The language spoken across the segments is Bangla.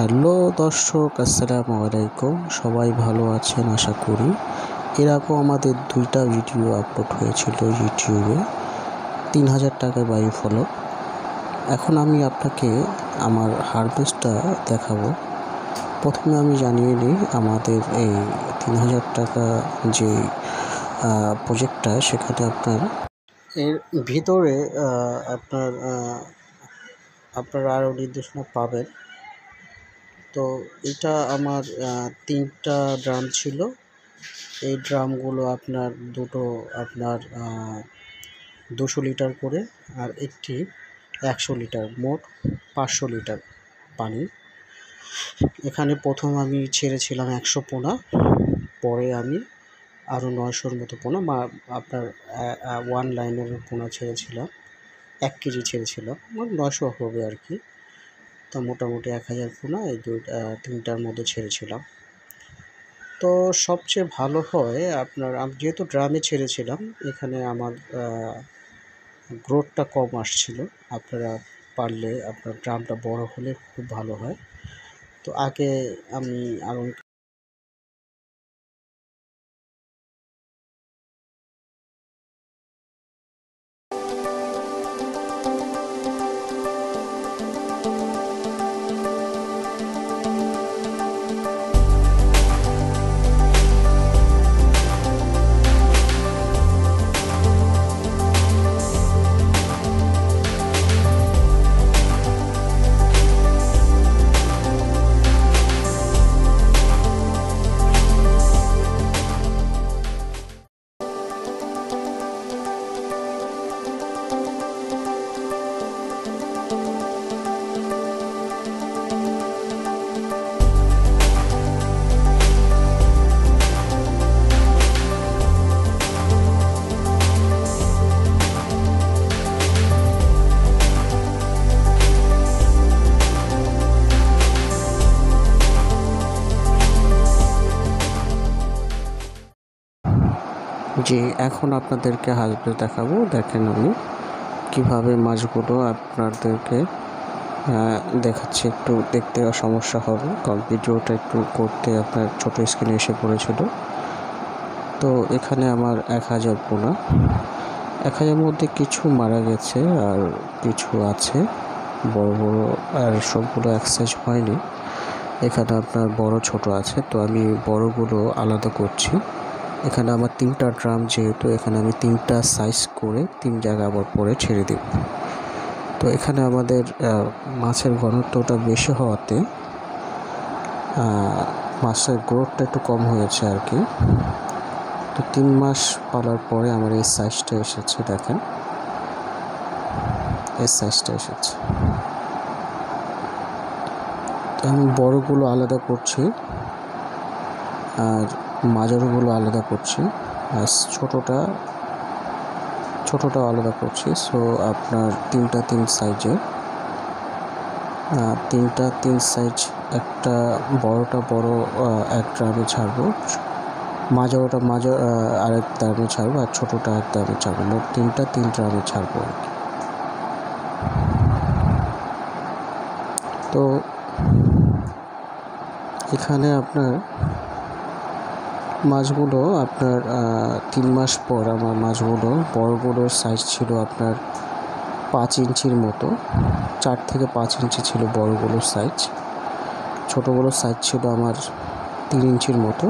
হ্যালো দর্শক, আসসালামু আলাইকুম। সবাই ভালো আছেন আশা করি। এর আগেও আমাদের 2টা ভিডিও আপলোড হয়েছিল ইউটিউবে, 3000 টাকায় বায়ুফলক। এখন আমি আপনাকে আমার হারভেস্টটা দেখাবো। প্রথমে আমি জানিয়ে নিই আমাদের এই 3000 টাকা যে প্রজেক্টটা, সেখানে আপনার এর ভিতরে আপনারা আরও নির্দেশনা পাবেন। তো এটা আমার 3টা ড্রাম ছিল। এই ড্রামগুলো আপনার দুটো 200 লিটার করে, আর একটি 100 লিটার, মোট 500 লিটার পানি। এখানে প্রথম আমি ছেড়েছিলাম 100 পোনা, পরে আমি আরও 900-র মতো পোনা আপনার 1 লাইনের পোনা ছেড়েছিলাম, 1 কেজি ছেড়েছিলাম, 900 হবে আর কি। তা মোটামুটি 1000 পোনা এই 3টার মধ্যে ছেড়েছিলাম। তো সবচেয়ে ভালো হয় আপনার, যেহেতু ড্রামে ছেড়েছিলাম, এখানে আমার গ্রোথটা কম আসছিল। আপনারা পারলে আপনার ড্রামটা বড় হলে খুব ভালো হয়। তো আগে আমি আরও এখন আপনাদেরকে হারভেস্ট দেখাবো। দেখেন আমি কিভাবে মাছগুলো আপনাদেরকে দেখাচ্ছি। একটু দেখতে সমস্যা হবে, কারণ ভিডিওটা একটু করতে আপনার ছোট স্ক্রিনে এসে পড়েছিল। তো এখানে আমার 1000 পোনা, 1000 মধ্যে কিছু মারা গেছে আর কিছু আছে বড় বড়, আর সবগুলো এক সাইজ হয়নি। এখানে আপনার বড় ছোট আছে, তো আমি বড়গুলো আলাদা করছি। এখানে আমার 3টা ড্রাম, যেহেতু এখানে আমি 3টা সাইজ করে 3 জায়গা আবার পরে ছেড়ে দেব। তো এখানে আমাদের মাছের ঘনত্বটা বেশি হওয়াতে মাছের গ্রোথটা একটু কম হয়েছে আর কি। তো 3 মাস পালার পরে আমার এই সাইজটা এসেছে। দেখেন, এই সাইজটা এসেছে। তো আমি বড়গুলো আলাদা করছি আর মাঝারিগুলো আলাদা করছি, আর ছোটোটাও আলাদা করছি। সো আপনার 3টা 3 সাইজে, 3টা 3 সাইজ, একটা বড়টা বড় এক ড্রামে ছাড়বো, মাঝারোটা আরেক ড্রামে ছাড়বো, আর ছোটোটা এক ড্রামে ছাড়বো। মোট 3টা 3 ড্রামে ছাড়বো আর কি। তো এখানে আপনার মাছগুলো আপনার 3 মাস পর আমার মাছগুলো, বড়গুলোর সাইজ ছিল আপনার 5 ইঞ্চির মতো, 4 থেকে 5 ইঞ্চি ছিল বড়গুলোর সাইজ। ছোটোগুলোর সাইজ ছিল আমার 3 ইঞ্চির মতো,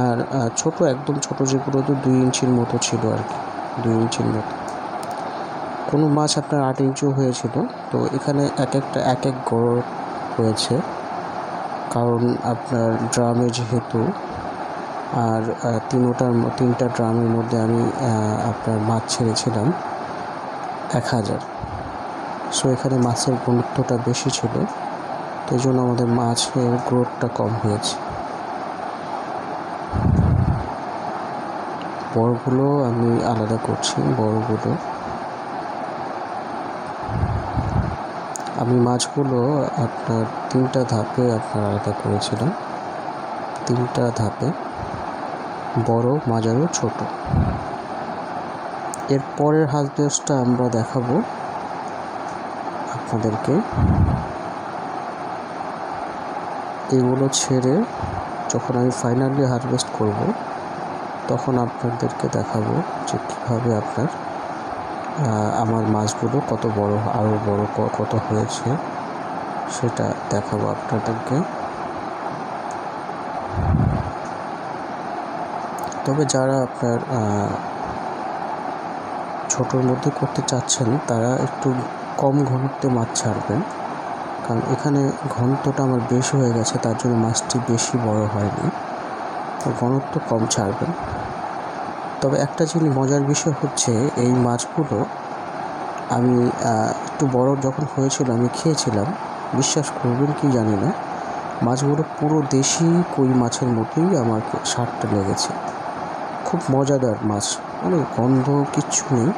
আর একদম ছোটো যেগুলো তো 2 ইঞ্চির মতো ছিল আর কি, 2 ইঞ্চির মতো। কোনো মাছ আপনার 8 ইঞ্চিও হয়েছিল। তো এখানে এক এক গড় হয়েছে, কারণ আপনার ড্রামে যেহেতু, আর 3টা ড্রামের মধ্যে আমি আপনার মাছ ছেড়েছিলাম 1000। সো এখানে মাছের ঘনত্বটা বেশি ছিল, তো এই জন্য আমাদের মাছের গ্রোথটা কম হয়েছে। বড়গুলো আমি আলাদা করছি। বড়গুলো আমি মাছগুলো আপনার 3টা ধাপে আপনার আলাদা করেছিলাম, 3টা ধাপে, বড়, মাঝারি, ছোট। এর পরের হারভেস্টটা আমরা দেখাবো আপনাদেরকে। এগুলো ছেড়ে যখন আমি ফাইনালি হারভেস্ট করব তখন আপনাদেরকে দেখাবো যে কীভাবে আমার মাছগুলো কত বড়, আরও বড় কত হয়েছে সেটা দেখাবো আপনাদেরকে। তবে যারা আপনার ছোটোর মধ্যে করতে চাচ্ছেন তারা একটু কম ঘনত্বে মাছ ছাড়বেন, কারণ এখানে ঘনত্বটা আমার বেশি হয়ে গেছে, তার জন্য মাছটি বেশি বড় হয়নি, তো ঘনত্ব কম ছাড়বেন। তবে একটা জিনিস মজার বিষয় হচ্ছে, এই মাছগুলো আমি একটু বড় যখন হয়েছিল আমি খেয়েছিলাম, বিশ্বাস করবেন কি জানি না, মাছগুলো পুরো দেশি কই মাছের মতোই আমার স্বাদটা লেগেছে। খুব মজাদার মাছ, মানে গন্ধ কিচ্ছু নেই,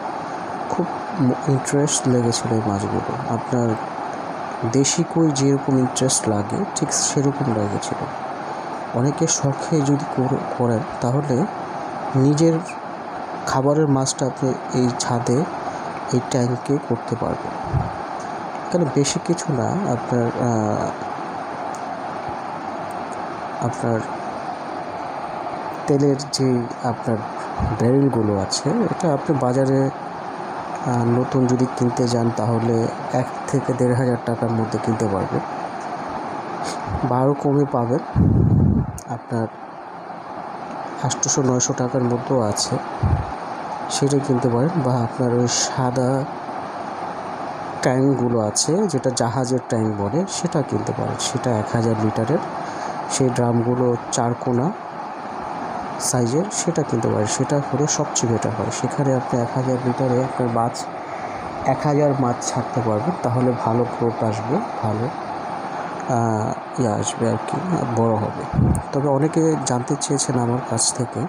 খুব ইন্টারেস্ট লেগেছিল এই মাছগুলো। আপনার দেশি কই যেরকম ইন্টারেস্ট লাগে ঠিক সেরকম লেগেছিল। অনেকে শখে যদি করেন তাহলে নিজের খাবারের মাছটা আপনি এই ছাদে এই ট্যাঙ্কে করতে পারবেন। এখানে বেশি কিছু না, আপনার তেলের যে আপনার ব্যারেলগুলো আছে, এটা আপনি বাজারে নতুন যদি কিনতে যান তাহলে 1 থেকে 1,500 টাকার মধ্যে কিনতে পারবেন, বা আরও কমে পাবেন, আপনার 800-900 টাকার মধ্যেও আছে, সেটা কিনতে পারেন। বা আপনার ওই সাদা ট্যাঙ্কগুলো আছে, যেটা জাহাজের ট্যাঙ্ক বলে, সেটা কিনতে পারেন। সেটা 1000 লিটারের, সেই ড্রামগুলো 4 কোনা সাইজের, সেটা কিনতে পারেন। সেটা হলে সবচেয়ে বেটার হয়। সেখানে আপনি 1000 লিটারে আপনার 1000 মাছ ছাড়তে পারবেন, তাহলে ভালো গ্রোথ আসবে, ভালো আসবে আর কি, বড় হবে। তবে অনেকে জানতে চেয়েছেন আমার কাছ থেকে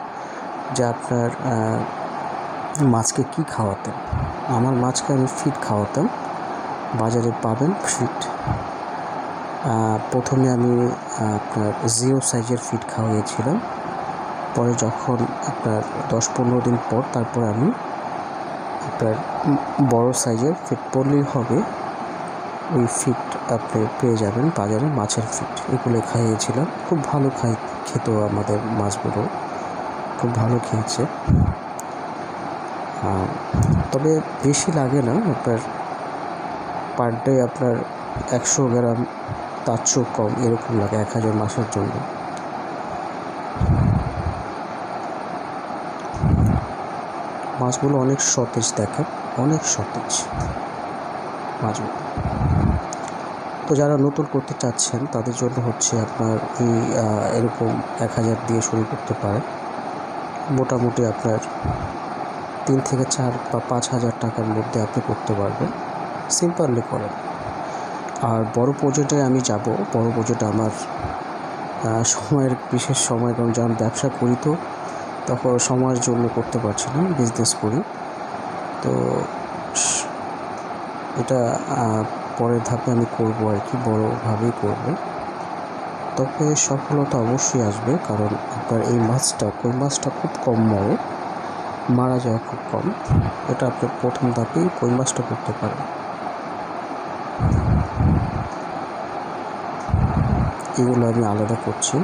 যে আপনার মাছকে কি খাওয়াতেন। আমার মাছকে আমি ফিড খাওয়াতাম, বাজারে পাবেন ফিড। প্রথমে আমি আপনার 0 সাইজের ফিড খাওয়াইছিলাম, পরে যখন আপনার 10-15 দিন পর তারপর আমি আপনার বড় সাইজের ফিড পড়লেই হবে, ওই ফিড আপনি পেয়ে যাবেন বাজারে, মাছের ফিড, এগুলো খাইয়েছিলাম। খুব ভালো খেত আমাদের মাছগুলো, খুব ভালো খেয়েছে। তবে বেশি লাগে না, আপনার পার ডে আপনার 100 গ্রাম, তার চেয়েও কম এরকম লাগে 1000 মাছের জন্য। মাছগুলো অনেক সতেজ দেখেন, অনেক সতেজ মাছগুলো। তো যারা নতুন করতে চাচ্ছেন তাদের জন্য হচ্ছে আপনার এই এরকম 1000 দিয়ে শুরু করতে পারেন। মোটামুটি আপনার 3 থেকে 4 বা 5000 টাকার মধ্যে আপনি করতে পারবেন, সিম্পলি করেন। আর বড় প্রজেক্টে আমি যাব, বড় প্রজেক্টে আমার সময়ের বিশেষ সময়, কারণ যখন ব্যবসা করি তো তখন সময়ের জন্য করতে পারছি না, বিজনেস করি, তো এটা পরের ধাপে আমি করব আর কি, বড়োভাবেই করব। তবে সফলতা অবশ্যই আসবে, কারণ আপনার এই মাছটা, কই মাছটা খুব কম মারা যায় খুব কম। এটা আপনি প্রথম ধাপেই কই মাছটা করতে পারেন। এগুলো আমি আলাদা করছি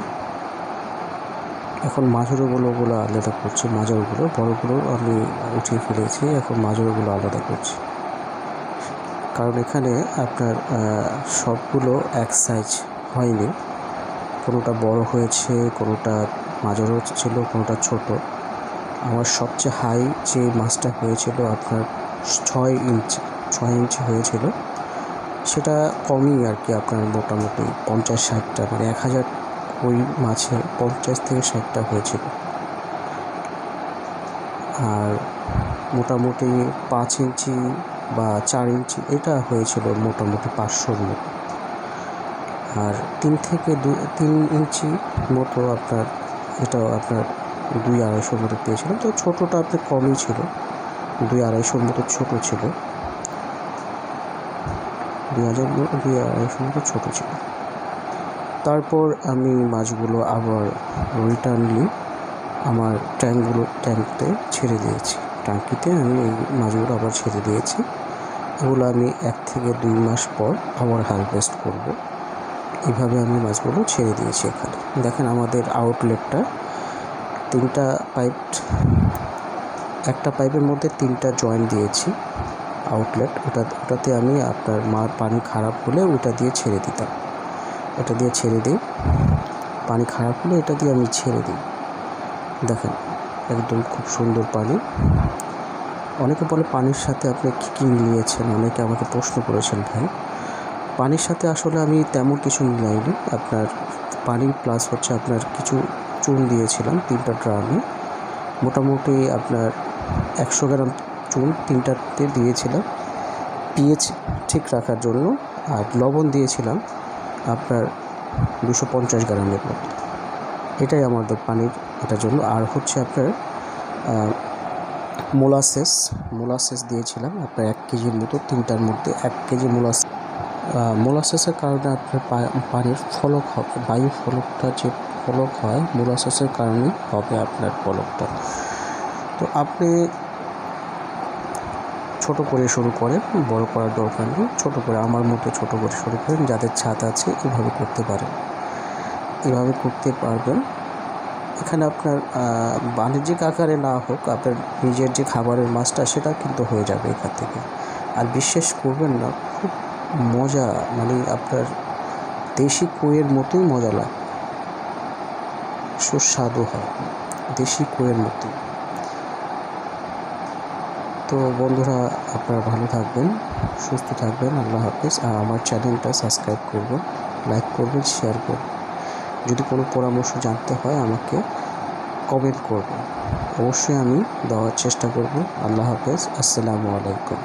এখন, মাজরাগুলো আলাদা করছি, মাজরাগুলো বড়গুলো আমি উঠিয়ে ফেলেছি, এখন মাজরাগুলো আলাদা করছি। কারণ এখানে আপনার সবগুলো এক সাইজ হয়নি, কোনোটা বড় হয়েছে, কোনোটা মাঝারও ছিল, কোনোটা ছোট। আমার সবচেয়ে হাই যে মাছটা হয়েছিল আপনার 6 ইঞ্চি হয়েছিল, সেটা কমই আর কি, আপনার মোটামুটি 50-60টা, মানে 1000 কই মাছে 50 থেকে 60টা হয়েছিল। আর মোটামুটি 5 ইঞ্চি বা 4 ইঞ্চি এটা হয়েছিল মোটামুটি 500-র মতো। আর 3 ইঞ্চি মতো আপনার, এটাও আপনার 200-250 মতো পেয়েছিলাম। তো ছোটোটা আপনার কমই ছিল, 200-250 মতো ছোটো ছিল, 200-250 মতো ছোটো ছিল। তারপর আমি মাছগুলো আবার রিটার্নলি আমার ট্যাঙ্কতে ছেড়ে দিয়েছি, ট্যাঙ্কিতে আমি এই মাছগুলো আবার ছেড়ে দিয়েছি। এগুলো আমি 1 থেকে 2 মাস পর আবার হারভেস্ট করব। এইভাবে আমি মাছগুলো ছেড়ে দিয়েছি এখানে। দেখেন আমাদের আউটলেটটা 3টা পাইপ, একটা পাইপের মধ্যে 3টা জয়েন্ট দিয়েছি আউটলেট। ওটাতে আমি আপনার পানি খারাপ হলে ওটা দিয়ে ছেড়ে দিতাম, এটা দিয়ে ছেড়ে দিই। পানি খারাপ হলে এটা দিয়ে আমি ছেড়ে দিই। দেখেন একদম খুব সুন্দর পানি। অনেকে বলে পানির সাথে আপনি কী মিলিয়েছেন, অনেকে আমাকে প্রশ্ন করেছেন ভাই। পানির সাথে আসলে আমি তেমন কিছু মিলাইনি। আপনার পানি প্লাস হচ্ছে আপনার কিছু চুন দিয়েছিলাম 3টা ড্রামে, মোটামুটি আপনার 100 গ্রাম চুন 3টাতে দিয়েছিলাম পিএইচ ঠিক রাখার জন্য। আর লবণ দিয়েছিলাম আপনার 250 গ্রামের মতো। এটাই আমাদের পানির এটার জন্য। আর হচ্ছে আপনার মোলাসেস দিয়েছিলাম আপনার 1 কেজির মতো, 3টার মধ্যে 1 কেজি মোলাসেসের কারণে আপনার পানির ফলক হবে, বায়ু ফলকটা যে ফলক হয় মোলাসেসের কারণে হবে আপনার ফলকটা। তো আপনি ছোট করে শুরু করেন, বড় করার দরকার নেই। ছোট করে আমার মতো ছোট করে শুরু করেন, যাদের ছাদ আছে এভাবে করতে পারেন, এভাবে করতে পারবেন। এখানে আপনার বাণিজ্যিক আকারে না হোক, আপনার নিজের যে খাবারের মাছটা সেটা কিন্তু হয়ে যাবে এখান থেকে। আর বিশ্বাস করবেন না, খুব মজা, মানে আপনার দেশি কইয়ের মতোই মজা লাগে, সুস্বাদু হয় দেশি কইয়ের মতোই। তো বন্ধুরা, আপনারা ভালো থাকবেন, সুস্থ থাকবেন। আল্লাহ হাফেজ। আর আমার চ্যানেলটা সাবস্ক্রাইব করবেন, লাইক করবেন, শেয়ার করবেন। যদি কোনো পরামর্শ জানতে হয় আমাকে কমেন্ট করবেন, অবশ্যই আমি দেওয়ার চেষ্টা করব। আল্লাহ হাফেজ। আসসালামু আলাইকুম।